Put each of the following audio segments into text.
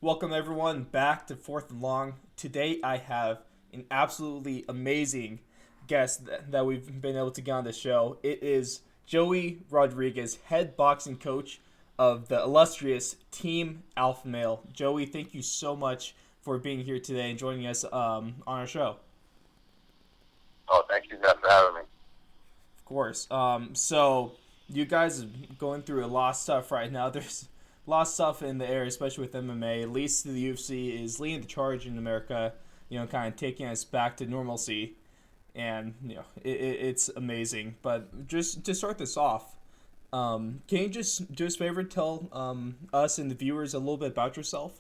Welcome everyone back to Fourth and Long. Today I have an absolutely amazing guest that we've been able to get on the show. It is Joey Rodriguez, head boxing coach of the illustrious Team Alpha Male. Joey, thank you so much for being here today and joining us on our show. Oh, thank you guys for having me. Of course. So you guys are going through a lot of stuff right now. There's a lot of stuff in the air, especially with MMA. At least the UFC is leading the charge in America. Kind of taking us back to normalcy, and it's amazing. But just to start this off, can you just do us a favor, tell us and the viewers a little bit about yourself?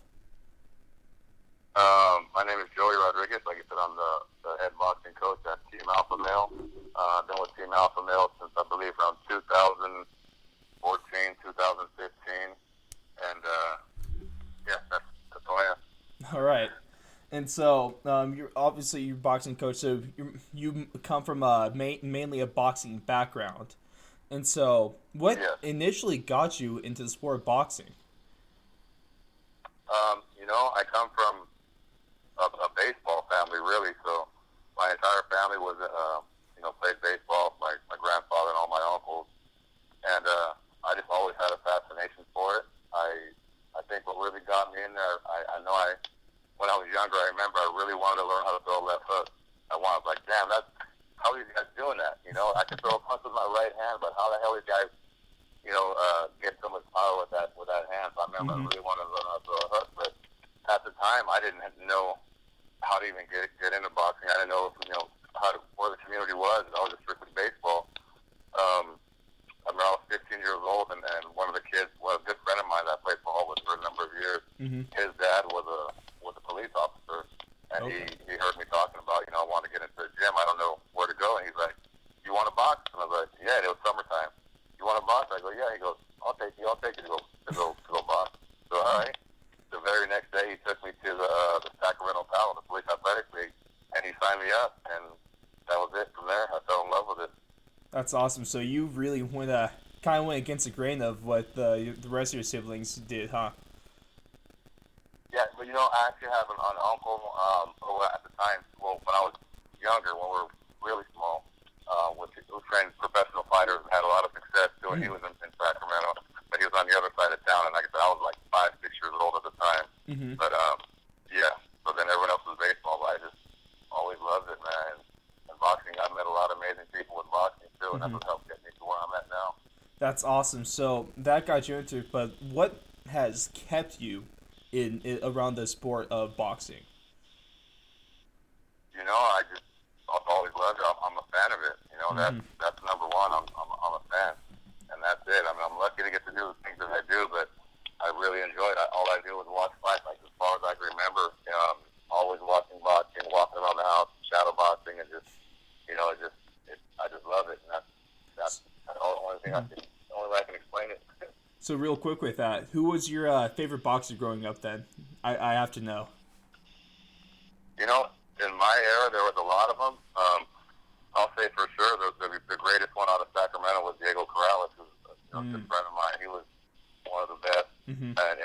My name is Joey Rodriguez. Like I said, I'm the head boxing coach at Team Alpha Male. I've been with Team Alpha Male since I believe around 2014, 2015, and yeah, that's who I am. All right. And so, you're obviously you're a boxing coach, so you come from mainly a boxing background. And so, what Yes. initially got you into the sport of boxing? I come from a baseball family, really. So my entire family was, played baseball. My grandfather and all my uncles, and I just always had a fascination for it. I think what really got me in there, I know when I was younger, I remember I really wanted to learn how to throw a left hook. I was like, damn, that's how are you guys doing that? I can throw a punch with my right hand, but how the hell are you guys, get so much power with that hand? So I remember I Mm-hmm. really wanted to learn how to throw a hook, but at the time I didn't know how to even get into boxing. I didn't know where the community was. I was just strictly baseball. I remember I was 15 years old, and one of the kids, a good friend of mine that I played ball with for a number of years, Mm-hmm. his dad was a police officer, and he Okay. he heard me talking about I want to get into the gym. I don't know where to go, and he's like, "You want to box?" And I was like, "Yeah." It was summertime. "You want to box?" I go, "Yeah." He goes, "I'll take you to go box." So all right. The very next day, he took me to the Sacramento Powell, the Police Athletic League, and he signed me up, and that was it. From there, I fell in love with it. That's awesome. So you really kind of went against the grain of what the rest of your siblings did, huh? Yeah, but I actually have an uncle who at the time, well, when I was younger, when we were really small, who trained professional fighters and had a lot of success doing. He Mm-hmm. was in Sacramento, but he was on the other side of town, and like I said, I was like 5, 6 years old at the time. Mm-hmm. But yeah. So then everyone else was baseball, but I just always loved it, man. And boxing, I met a lot of amazing people with boxing too, and that's Mm-hmm. what helped get me to where I'm at now. That's awesome. So that got you into it, but what has kept you in around the sport of boxing? I've always loved it. I'm a fan of it. Mm-hmm. That's number one. I'm a fan, and that's it. I mean, I'm lucky to get to do the things that I do, but I really enjoy it. All I do is watch fights, like as far as I can remember. Always watching boxing, walking around the house, shadow boxing, and just, I just love it. And that's the only thing I Mm-hmm. can, the only way I can explain it. So real quick with that, who was your favorite boxer growing up? Then I have to know. you know, in my era, there was a lot of them. I'll say for sure the greatest one out of Sacramento was Diego Corrales, who's a good Mm. friend of mine. He was one of the best. Mm-hmm. And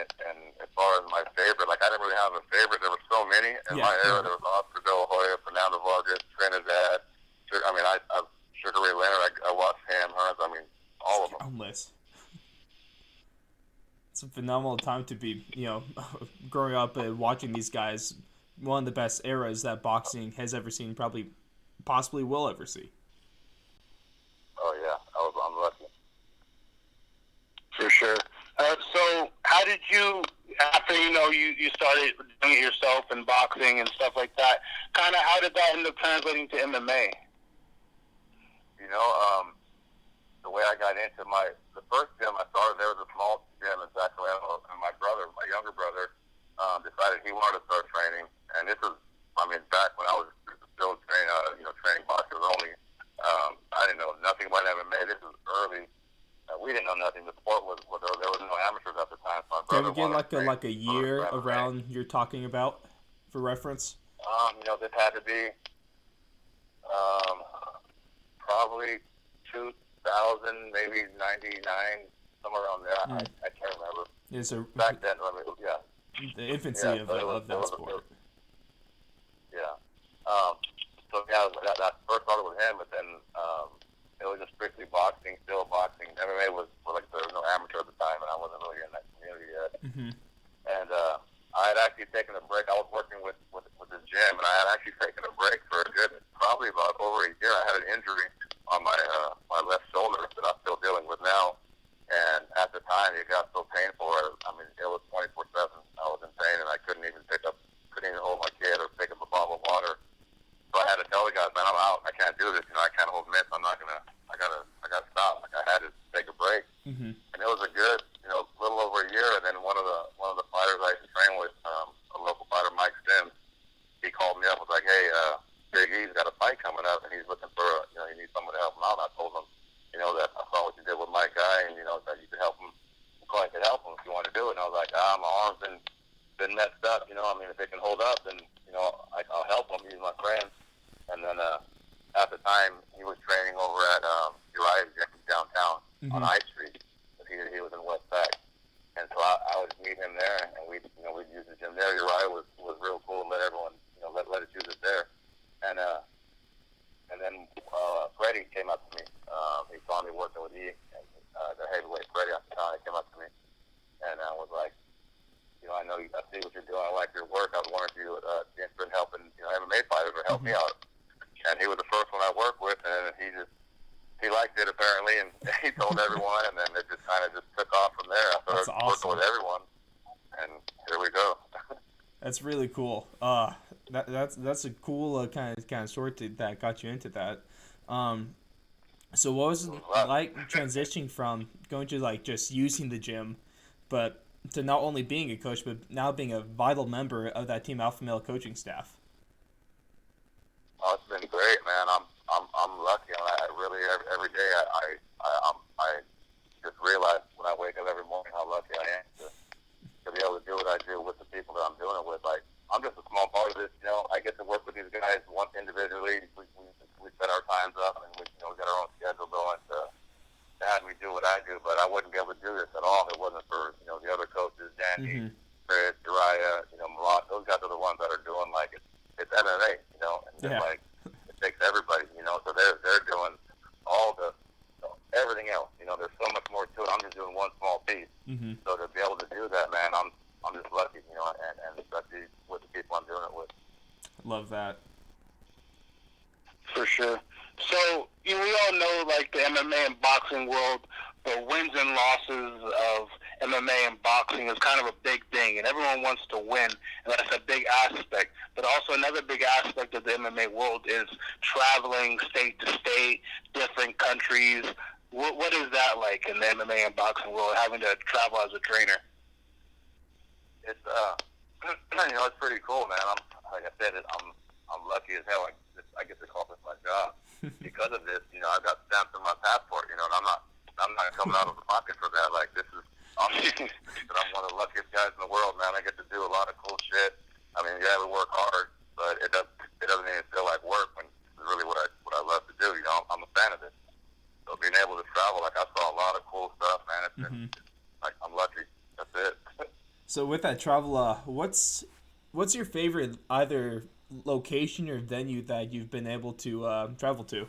as far as my favorite, like I didn't really have a favorite. There were so many in Yeah. my era. Right. There was Oscar De La Hoya, Fernando Vargas, Trinidad. I Sugar Ray Leonard. I watched Ham Hearns. I mean, all of them. Countless. It's a phenomenal time to be, growing up and watching these guys. One of the best eras that boxing has ever seen, probably, possibly will ever see. Oh yeah, I'm lucky. For sure. So, how did you, after you started doing it yourself and boxing and stuff like that, kind of how did that end up translating to MMA? You know, the way I got into the first gym I started, there was a small gym in Sacramento, and my younger brother, decided he wanted to start training. And this was, I mean, back when I was still training boxers only. I didn't know nothing about MMA. This was early. We didn't know nothing. The sport there was no amateurs at the time. So my Can we brother get wanted to train like a for year MMA. around you're talking about for reference? This had to be um, probably 2000, maybe 99, somewhere around there. Mm. I can't remember. Is a Back then, I mean, yeah. the infancy Yeah, of so that sport. yeah. Um, so yeah, that first started with him, but then it was just strictly boxing, still boxing. MMA was like there was no amateur at the time, and I wasn't really in that community yet. Mm-hmm. And I had actually taken a break. I was working with the gym, and I had actually taken a break for a good, probably about over a year. I had an injury on my left shoulder that I'm still dealing with now. And at the time, it got so painful. I mean, it was 24/7. I was in pain, and I couldn't even hold my kid or pick up a bottle of water. So I had to tell the guys, man, I'm out. I can't do this. I can't hold mitts. I'm not gonna. I gotta stop. Like I had to take a break. Mm-hmm. And it was a good, little over a year. And then one of the fighters I used to train with, a local fighter, Mike Sims, he called me up. Was like, hey, Big E's got a fight coming up, and he's looking for, he needs someone to help him out. And I told him, that I saw what you did with my guy, and that you could help him. I could help him if you want to do it. And I was like, my arm's been messed up. I mean, if it can hold up, then I'll help him. He's my friend. And then at the time, he was training over at Uriah's gym downtown on I Street. He was in West Sac. And so I would meet him there, and we'd use the gym there. Uriah was real cool and let everyone, let us use it there. And then Freddie came up to me. He saw me working with the heavyweight Freddie at the time. He came up to me and was like, I know I see what you're doing. I like your work. I was wondering if you would be interested in helping, MMA fighters or help me out. And he was the first one I worked with, and he liked it apparently, and he told everyone, and then it just kind of took off from there. I started working with everyone, and here we go. That's really cool. That's a cool kind of story that got you into that. So what was it like transitioning from going to like just using the gym, but to not only being a coach, but now being a vital member of that Team Alpha Male coaching staff? Oh, it's been great, man. I'm lucky. I really every day I just realize when I wake up every morning how lucky I am to be able to do what I do with the people that I'm doing it with. Like I'm just a small part of this. I get to work with these guys once individually. We set our times up, and we got our own schedule going to have me do what I do. But I wouldn't be able to do this at all if it wasn't for the other coaches, Danny, Chris, Uriah, Malak. Those guys are the ones that are doing like it's MMA, and like it takes everybody, so they're doing all everything else. There's so much more to it. I'm just doing one small piece. Mm-hmm. So to be able to do that, man, I'm just lucky, and especially with the people I'm doing it with. Love that. For sure. So we all know, like the MMA and boxing world, the wins and losses of MMA and boxing is kind of a big thing, and everyone wants to win, and that's a big aspect. But also another big aspect of the MMA world is traveling state to state, different countries. What is that like in the MMA and boxing world, having to travel as a trainer? It's it's pretty cool, man. Like I said, I'm lucky as hell. I get to call this my job because of this. I've got stamps in my passport. And I'm not coming out of the pocket for that. Like this is I'm one of the luckiest guys in the world, man. I get to do a lot of cool shit. I mean, yeah, we work hard, but it doesn't even feel like work when it's really what I love to do. I'm a fan of it. So being able to travel, like I saw a lot of cool stuff, man. It's been, like I'm lucky. That's it. So with that travel, what's your favorite either location or venue that you've been able to travel to?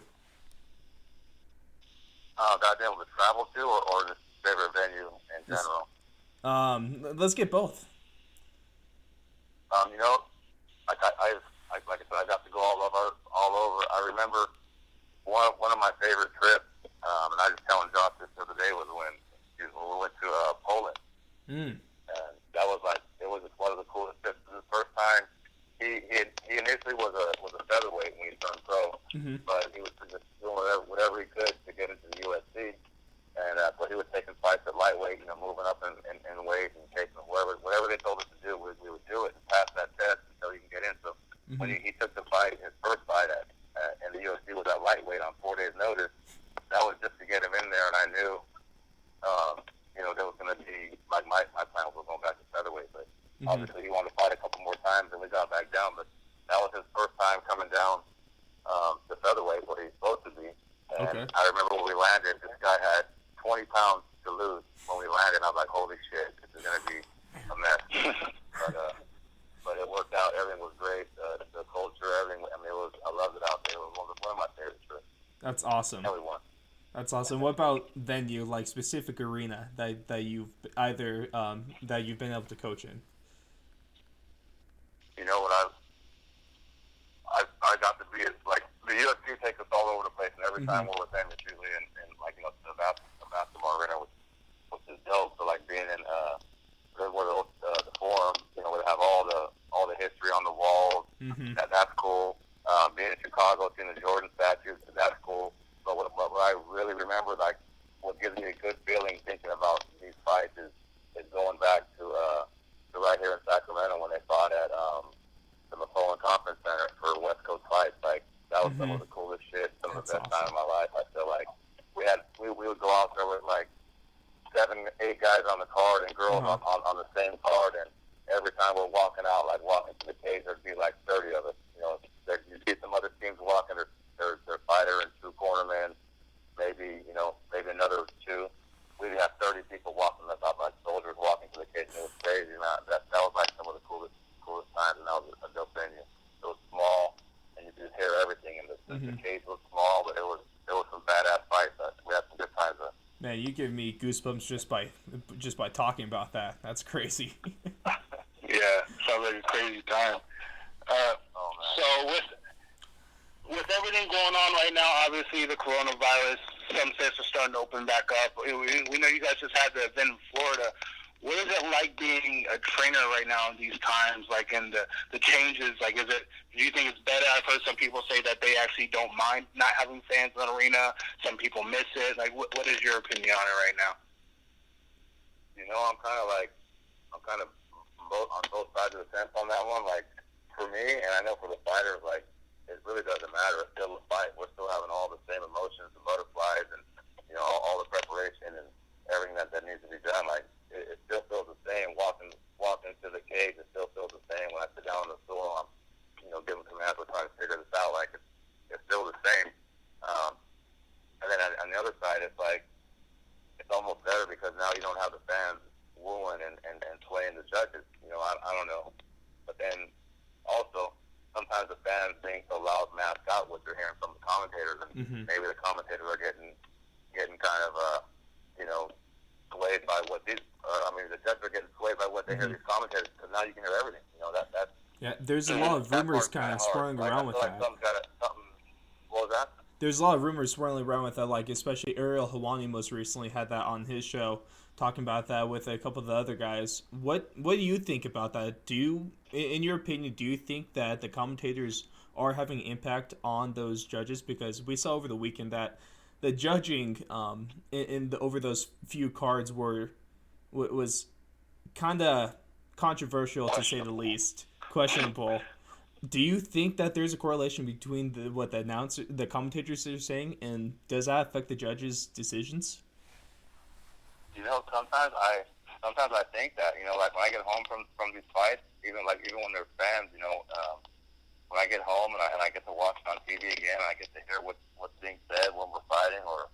That I've been able to travel to, or just favorite venue in general. Let's get both. Like I said, I got to go all over. I remember one of my favorite trips, and I was telling Josh this the other day was when we went to Poland. And that was like it was one of the coolest trips. It was the first time he initially was a featherweight when he turned pro, but he was just doing whatever he could to get into the UFC. And so he was taking fights at lightweight, moving up in weight and taking whatever they told us to do, we would do it and pass that test until he can get in. So when he took the fight, his first fight in the UFC was at lightweight on 4 days' notice. That was just to get him in there, and I knew, there was going to be like my plan was going back to featherweight, but obviously he wanted to fight a couple more times, and we got back down. But that was his first time coming down to featherweight where he's supposed to be. And I remember when we landed, this guy had 20 pounds to lose when we landed. I was like, holy shit, this is going to be a mess. That's awesome. and we won. That's awesome. What about venue, like specific arena that you've either that you've been able to coach in? You know what I got to be is like the UFC takes us all over the place, and every time we're with them, it's usually in like the basketball arena, which is dope. So like being in where the forum, where they have all the history on the walls. That's cool. Being in Chicago, seeing the Jordan statues, that's cool. But what I really remember, like what gives me a good feeling thinking about these fights is going back to right here in Sacramento when they fought at the McClellan Conference Center for West Coast fights. Like that was some of the coolest shit, some of the best time of my life. I feel like we would go out there with like 7, 8 guys on the card and girls on the same card, and every time we're walking out, like walking to the cage, there'd be like 30 of us. You see some other teams walking their fighter and 2 cornermen, maybe another 2. We'd have 30 people walking us out like soldiers walking to the cage. And it was crazy, man. That was like some of the coolest times, and that was a dope venue. It was small, and you could hear everything. And the cage was small, but there was some badass fights. We had some good times. Man, you give me goosebumps just by talking about that. That's crazy. Yeah, sounds like a crazy time. So with everything going on right now, obviously the coronavirus, some states are starting to open back up. We know you guys just had the event in Florida. What is it like being a trainer right now in these times? Like, in the changes, like, do you think it's better? I've heard some people say that they actually don't mind not having fans in the arena. Some people miss it. Like, what is your opinion on it right now? I'm kind of on both sides of the fence on that one. Like, for me, and I know for the fighters, like, it really doesn't matter. It's still a fight. We're still having all the same emotions, the butterflies, and all the preparation and everything that needs to be done. Like, it still feels the same. Walking to the cage, it still feels the same. When I sit down on the stool, I'm giving commands. We're trying to figure this out. Like, it's still the same. And then on the other side, it's like it's almost better because now you don't have the fans wooing and swaying the judges. I don't know. But then also, sometimes the fans think the loud mask out what you're hearing from the commentators, and maybe the commentators are getting kind of swayed by what the judges are getting swayed by what they hear these commentators, because now you can hear everything. Yeah, there's a lot of rumors kind of swirling around with that. What was that? There's a lot of rumors swirling around with that, like especially Ariel Helwani most recently had that on his show, talking about that with a couple of the other guys. What do you think about that? In your opinion, do you think that the commentators are having an impact on those judges? Because we saw over the weekend that the judging over those few cards was kind of controversial, to say the least, questionable. Do you think that there's a correlation between the commentators are saying, and does that affect the judges' decisions? Sometimes I think that, like when I get home from these fights, even when they're fans, when I get home and I get to watch it on TV again, and I get to hear what's being said when we're fighting, or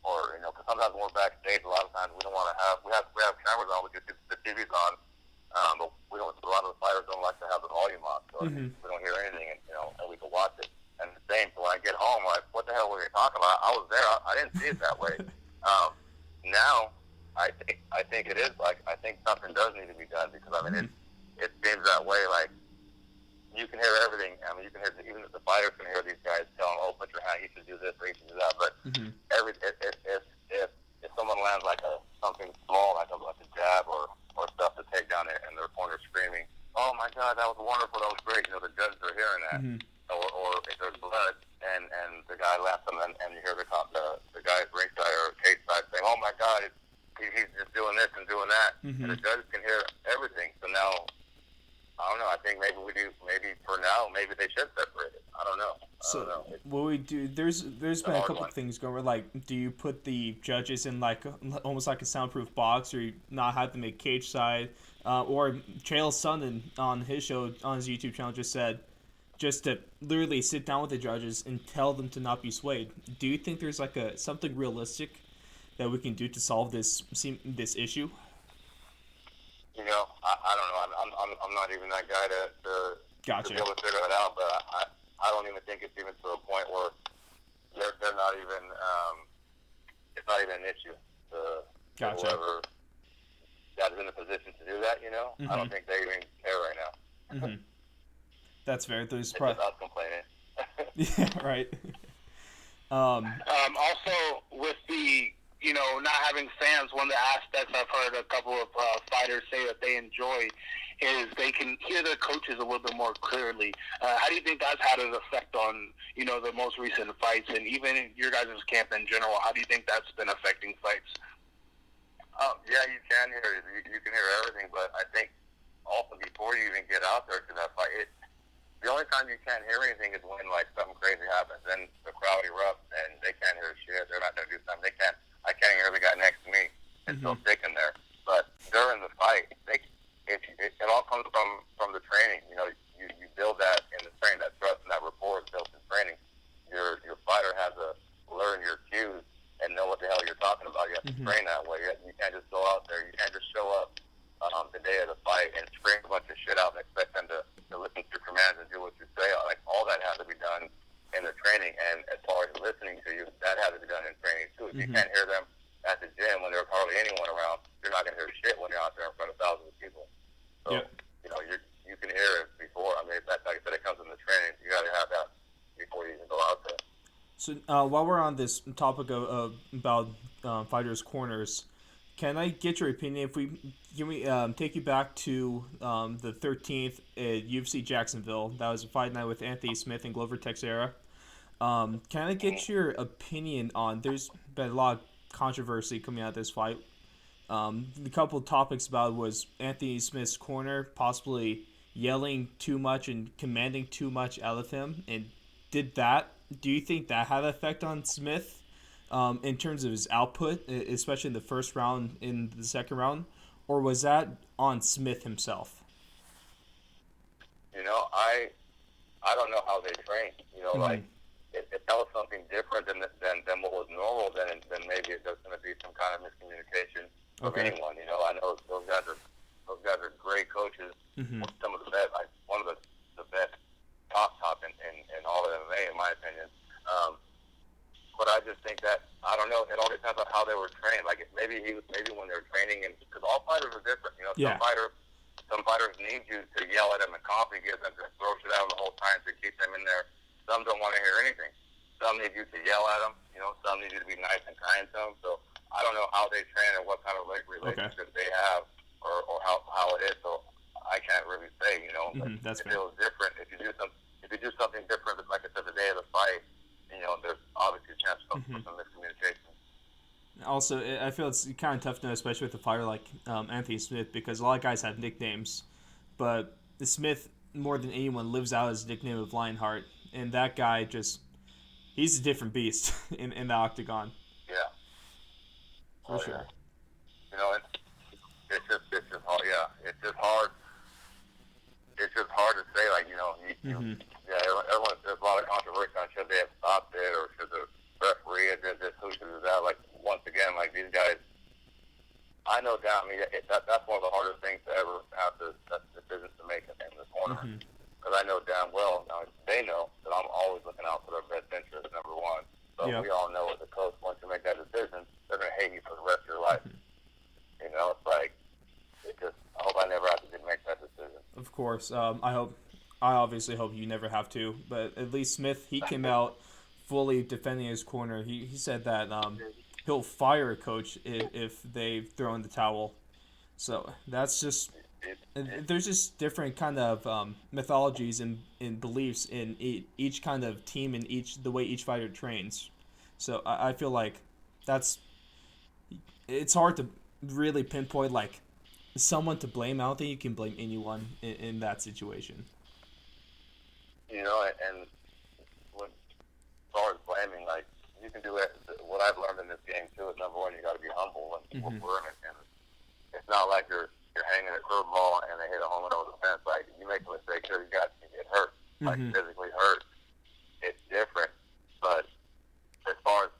because sometimes when we're backstage, a lot of times we don't want to we have cameras on, the TV's on, but a lot of the fighters don't like to have the volume on, so we don't hear anything, and we can watch it. And the same, so when I get home, like, what the hell were you talking about? I was there. I didn't see it that way. Now, I think it is, like, I think something does need to be done, because it seems that way. Like, you can hear everything. I mean, you can hear, even if the fighters can hear these guys telling, oh, put your hand, you should do this, or you should do that. But if someone lands like something small, like a jab or stuff to take down there, and their opponent screaming, oh my God, that was wonderful, that was great. The judges are hearing that. Or if there's blood and the guy laughs, and you hear the guy at ringside or cage side saying, oh my God, he's just doing this and doing that, and the judges can hear everything. So now, I don't know. I think maybe we do. Maybe for now, maybe they should separate it. I don't know. What we do? There's been a couple of things going. Where, like, do you put the judges in like almost like a soundproof box, or you not have them make cage side? Or Chael Sonnen on his show, on his YouTube channel, just said just to literally sit down with the judges and tell them to not be swayed. Do you think there's like something realistic that we can do to solve this issue? I don't know. I'm not even that guy to Gotcha. be able to figure it out. But I don't even think it's even to a point where they're not even. It's not even an issue. Gotcha. Whoever that is in a position to do that, I don't think they even care right now. Mm-hmm. That's fair. There's It's just us complaining. yeah, right. Also, with the not having fans, one of the aspects I've heard a couple of fighters say that they enjoy is they can hear their coaches a little bit more clearly. How do you think that's had an effect on the most recent fights and even your guys' camp in general? How do you think that's been affecting fights? Yeah, you can hear it. You can hear everything, but I think also before you even get out there to that fight, the only time you can't hear anything is when like something crazy happens. Then the crowd erupts and they can't hear shit. They're not gonna do something. I can't hear the guy next to me. It's still thick in there. But during the fight, it all comes from the training. You build that in the training. That trust and that rapport is built in training. Your fighter has to learn your cues and know what the hell you're talking about. You have to train that way. You can't just go out there. You can't just show up the day of the fight and scream a bunch of shit out and expect them to listen to your commands and do what you say. Like all that has to be done in the training. And as far as listening to you, that has to be done in training too. If you can't hear them at the gym when there's hardly anyone around, you're not gonna hear shit when you're out there in front of thousands of people. So you can hear it before. I mean, like I said, it comes in the training. You got to have that before you even go out there. So while we're on this topic of about fighters' corners, can I get your opinion? Can we take you back to the 13th at UFC Jacksonville? That was a fight night with Anthony Smith and Glover Teixeira. Can I get your opinion on? There's been a lot of controversy coming out of this fight. The couple of topics about it was Anthony Smith's corner possibly yelling too much and commanding too much out of him, and do you think that had an effect on Smith in terms of his output, especially in the first round, in the second round, or was that on Smith himself? I don't know how they train. Like it tells something different than what was normal. Then maybe there's going to be some kind of miscommunication from anyone. I know those guys are great coaches. Some of the best, one of the best top in all of MMA, in my opinion. But I just think that I don't know. It all depends on how they were trained. Like maybe when they were training, and because all fighters are different. Some fighters need you to yell at them and coffee give them to throw shit out the whole time to keep them in there. Some don't want to hear anything. Some need you to yell at them. Some need you to be nice and kind to them. So I don't know how they train and what kind of relationship they have or how it is. So I can't really say. That's if it was different, if you do something different, like I said, the day of the fight, there's obviously a chance for some miscommunication. Also, I feel it's kind of tough to know, especially with a fighter like Anthony Smith, because a lot of guys have nicknames, but Smith, more than anyone, lives out his nickname of Lionheart, and that guy he's a different beast in the octagon. Yeah. For sure. Yeah. It's just hard. Yeah, it's just hard. It's just hard to say, like, everyone, there's a lot of controversy on should they have stopped it or should the referee have did this, who should do that. Like, once again, like, these guys, I know down, that's one of the hardest things to ever have decisions to make in this corner. Because I know damn well, now they know that I'm always looking out for their best interest, number one. So we all know as a coach, once you make that decision, they're going to hate you for the rest of your life. It's like, I hope I never have to make that decision. Of course. I obviously hope you never have to, but at least Smith, he came out fully defending his corner. He said that he'll fire a coach if they throw in the towel. So that's just, there's just different kind of mythologies and beliefs in each kind of team and the way each fighter trains. So I feel like it's hard to really pinpoint like someone to blame. I don't think you can blame anyone in that situation. And as far as blaming, like, you can do it. What I've learned in this game too is, number one, you got to be humble and we're in it. And it's not like you're hanging a curveball and they hit a home run over the fence. Like, you make a mistake, sure, you get hurt, like physically hurt. It's different. But as far as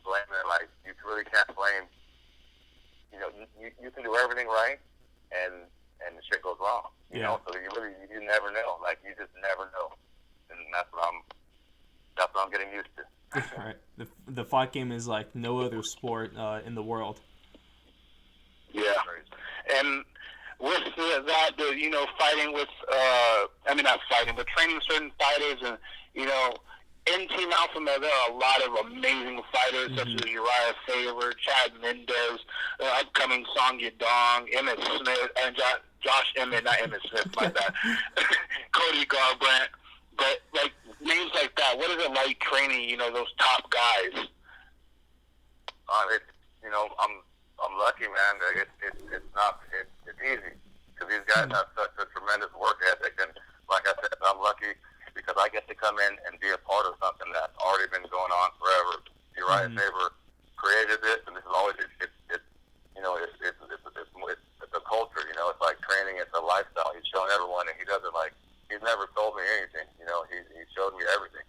blaming, like, you really can't blame. You can do everything right, and the shit goes wrong. You know, so you never know. Like, you just never know, and that's what I'm getting used to. Right. The fight game is like no other sport in the world. Yeah. And with that, fighting with, I mean, not fighting, but training certain fighters, and, in Team Alpha Male, there are a lot of amazing fighters, such Mm-hmm. as Uriah Faber, Chad Mendez, upcoming Song Yadong, Emmett Smith, and Josh Emmett, not Emmett Smith, my bad, Cody Garbrandt. But, like, names like that, what is it like training, those top guys? It, I'm lucky, man. It's not it's easy because these guys have such a tremendous work ethic, and like I said, I'm lucky because I get to come in and be a part of something that's already been going on forever. Uriah Mm-hmm. Faber created this, and this is always it's a culture. It's like training. It's a lifestyle. He's shown everyone, and he does it like he's never told me anything. He showed me everything,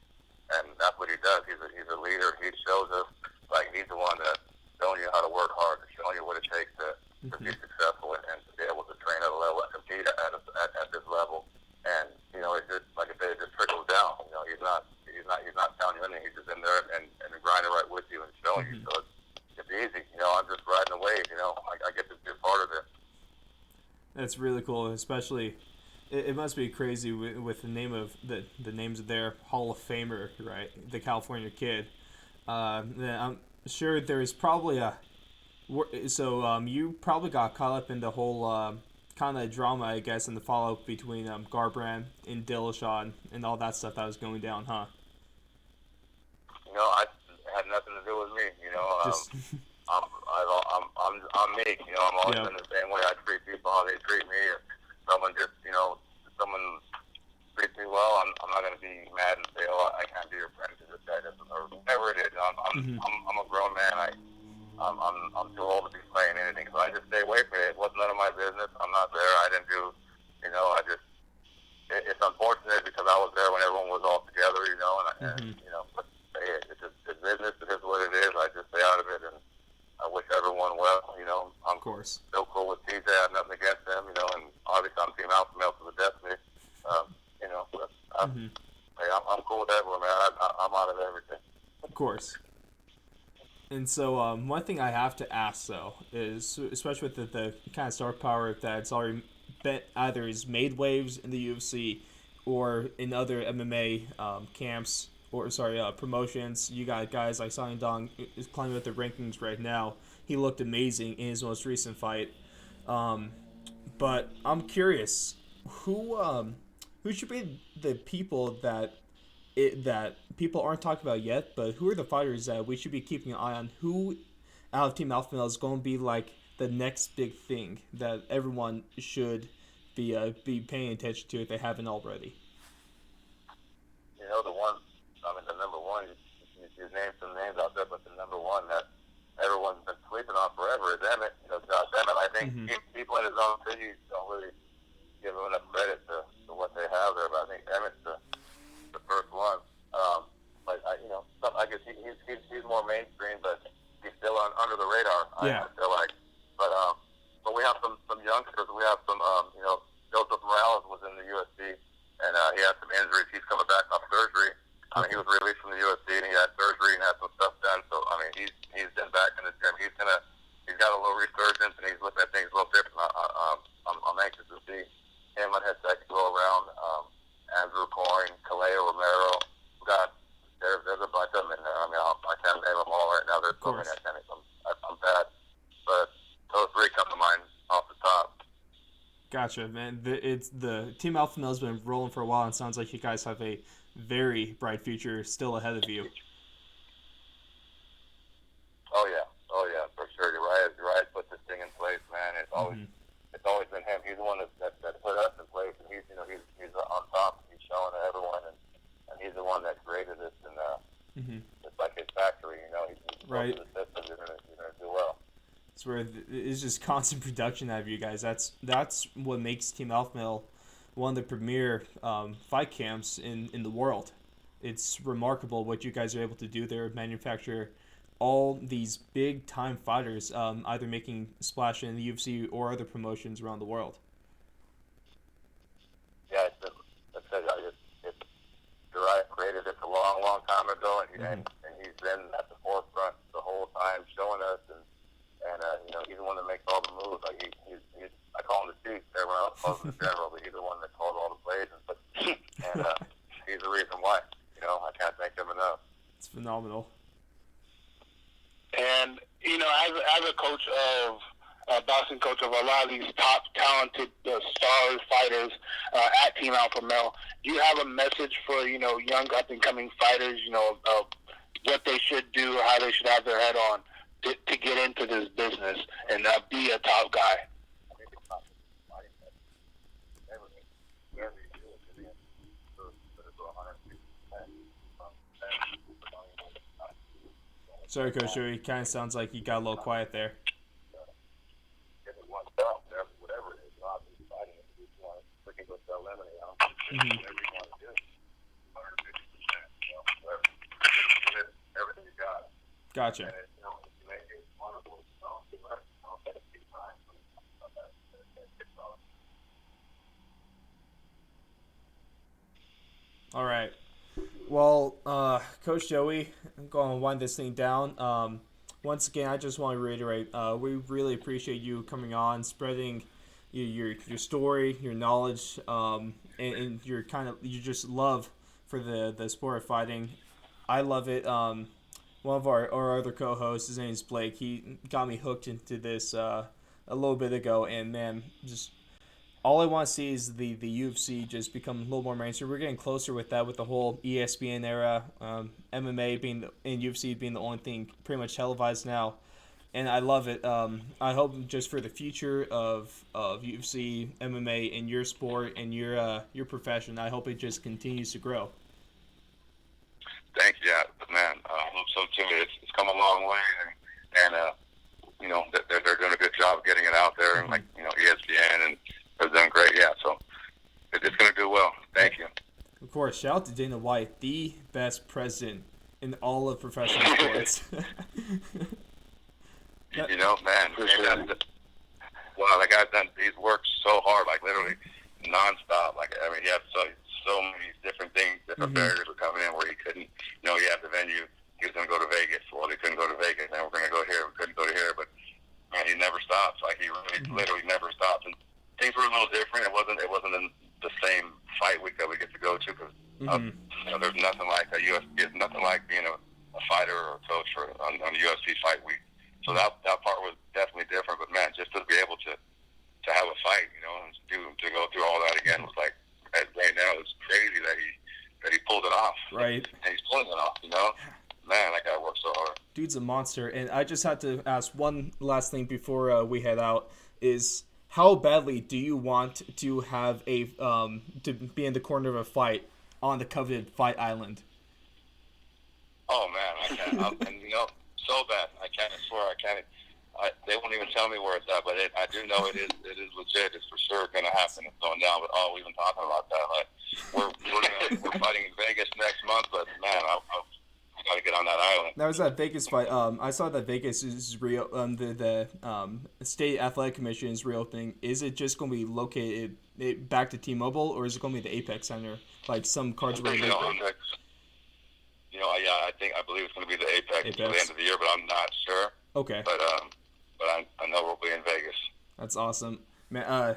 and that's what he does. He's a leader. He shows us like he's the one that's showing you how to work hard, showing you what it takes to be successful and to be able to train at a level and compete at this level. And it just like I said, it just trickles down. He's not telling you anything. He's just in there and grinding right with you and showing you. So it's easy. I'm just riding the wave. I get to be a part of it. That's really cool, especially. It must be crazy with the name of the names of their Hall of Famer, right? The California Kid. I'm sure there's probably a. So you probably got caught up in the whole kind of drama, I guess, in the follow-up between Garbrandt and Dillashaw and all that stuff that was going down, huh? It had nothing to do with me. Just I'm me. I'm always yeah. been the same way. I treat people how they treat me. If someone someone treats me well, I'm not gonna be mad and say, oh, I can't be your friend because this guy doesn't, or whatever it is. Mm-hmm. I'm a grown man. I'm too old to be playing anything, so I just stay away from it. It wasn't none of my business. I'm not there. I didn't do. I just. It's unfortunate because I was there when everyone was all together. Mm-hmm. But hey, it's business. It is what it is. I just stay out of it and. I wish everyone well. I'm Of course. still cool with TJ. I have nothing against him. And obviously I'm Team Alpha Male to the death of me. But I'm cool with everyone, man. I'm out of everything. Of course. And so one thing I have to ask though is, especially with the kind of star power that's already been, either has made waves in the UFC or in other MMA camps or promotions. You got guys like Song Dong is climbing up the rankings right now. He looked amazing in his most recent fight. But I'm curious, who should be the people that people aren't talking about yet, but who are the fighters that we should be keeping an eye on? Who out of Team Alpha Male is going to be like the next big thing that everyone should be paying attention to if they haven't already? The number one, you named some names out there, but the number one that everyone's been sleeping on forever is Emmett. Josh Emmett. I think people in his own city don't really give him enough credit to what they have there, but I think Emmett's the first one. I guess he's more mainstream, but he's still under the radar. Yeah. I feel like, but we have some youngsters. We have some, Joseph Morales was in the UFC, and he had some injuries. He's coming back off surgery. He was released from the UFC, and he had surgery and had some stuff done. So he's been back in the gym. He's got a little resurgence, and he's looking at things a little different. I'm anxious to see him on his second go around. Andrew Coyne, Kaleo Romero. There's a bunch of them in there. I can't name them all right now. There's so many. I'm bad, but those three come to mind off the top. Gotcha, man. It's the Team Alpha Male has been rolling for a while, and sounds like you guys have a very bright future still ahead of you. Oh yeah, for sure. Uriah put this thing in place, man. It's always been him. He's the one that put us in place, and he's on top. He's showing to everyone, and he's the one that created this, and it's like his factory. He's right. The system. You're gonna do well. It's where it's just constant production out of you guys. That's what makes Team Alpha Male one of the premier fight camps in the world. It's remarkable what you guys are able to do there, manufacture all these big time fighters, either making splash in the UFC or other promotions around the world. Yeah, Uriah created it a long time ago, and wasn't the general, but he's the one that called all the plays, and he's the reason why. I can't thank him enough. It's phenomenal. And as a coach of boxing coach of a lot of these top talented stars fighters at Team Alpha Male, do you have a message for young up and coming fighters? What they should do, or how they should have their head on to get into this business and be a top guy. Sorry, Coach Joey. It kind of sounds like you got a little quiet there. Mm-hmm. Gotcha. All right. Well, Coach Joey, I'm going to wind this thing down. Once again, I just want to reiterate, we really appreciate you coming on, spreading your story, your knowledge, and your your just love for the sport of fighting. I love it. One of our other co-hosts, his name is Blake. He got me hooked into this a little bit ago, and man, just all I want to see is the UFC just become a little more mainstream. We're getting closer with that, with the whole ESPN era, MMA being and UFC being the only thing pretty much televised now, and I love it. I hope just for the future of UFC, MMA, and your sport and your profession, I hope it just continues to grow. Thank you, man. I hope so too. It's come a long way, and they're doing a good job of getting it out there, and ESPN, and they're doing great. Yeah, so it's going to do well. Thank you. Of course, shout out to Dana White, the best president in all of professional sports. Man, wow, that guy's he's worked so hard, like literally nonstop. He had so many different things, different barriers were coming in where he couldn't. He had the venue. He was going to go to Vegas. Well, he couldn't go to Vegas. Then we're going to go here. We couldn't go to here. But man, he never stops. He really, literally never stops. And things were a little different. It wasn't in the same fight week that we get to go to because there's nothing like a UFC. It's nothing like being a fighter or a coach on a UFC fight week. So that part was definitely different. But man, just to be able to have a fight, and to go through all that again was like right now it's crazy that he pulled it off. Right. And he's pulling it off. Man, that guy worked so hard. Dude's a monster. And I just had to ask one last thing before we head out: is how badly do you want to have to be in the corner of a fight on the coveted Fight Island? Oh man, I can't. So bad. I can't. I swear I can't. They won't even tell me where it's at, but I do know it is legit. It's for sure going to happen. It's going down. But we've been talking about that. We're fighting in Vegas next month, but man, I got to get on that island. That was that Vegas fight. I saw that Vegas is the state athletic commission is reopening. Is it just going to be located back to T-Mobile, or is it going to be the Apex Center? Like some cards were Apex. I believe it's going to be the Apex for the end of the year, but I'm not sure. Okay. But I know we'll be in Vegas. That's awesome. Man,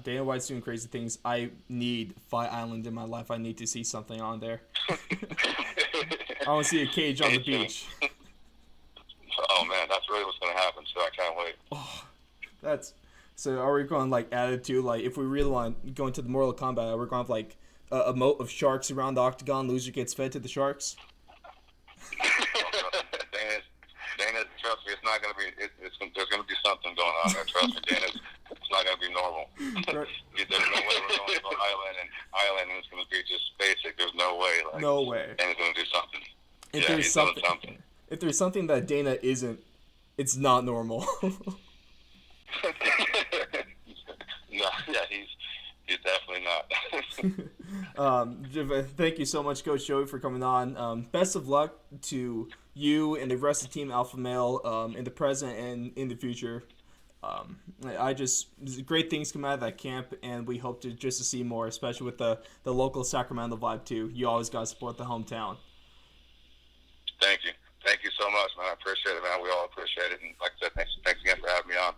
Dana White's doing crazy things. I need Fight Island in my life. I need to see something on there. I want to see a cage on the beach. Oh man, that's really what's going to happen. So I can't wait. Oh, so. Are we going added to if we really want to go into the Mortal Kombat? We're going to have a moat of sharks around the octagon. Loser gets fed to the sharks. Dana, trust me, it's not going to be. There's going to be something going on there. Trust me, Dana. It's not going to be normal. Right. There's no way we're going to an island and it's going to be just basic. There's no way. No way. Dana's going to do something. If there's something that Dana isn't, it's not normal. No, yeah, he's definitely not. Thank you so much, Coach Joey, for coming on. Best of luck to you and the rest of Team Alpha Male in the present and in the future. Great things come out of that camp, and we hope to see more, especially with the local Sacramento vibe too. You always got to support the hometown. Thank you so much, man. I appreciate it, man. We all appreciate it, and like I said, thanks again for having me on.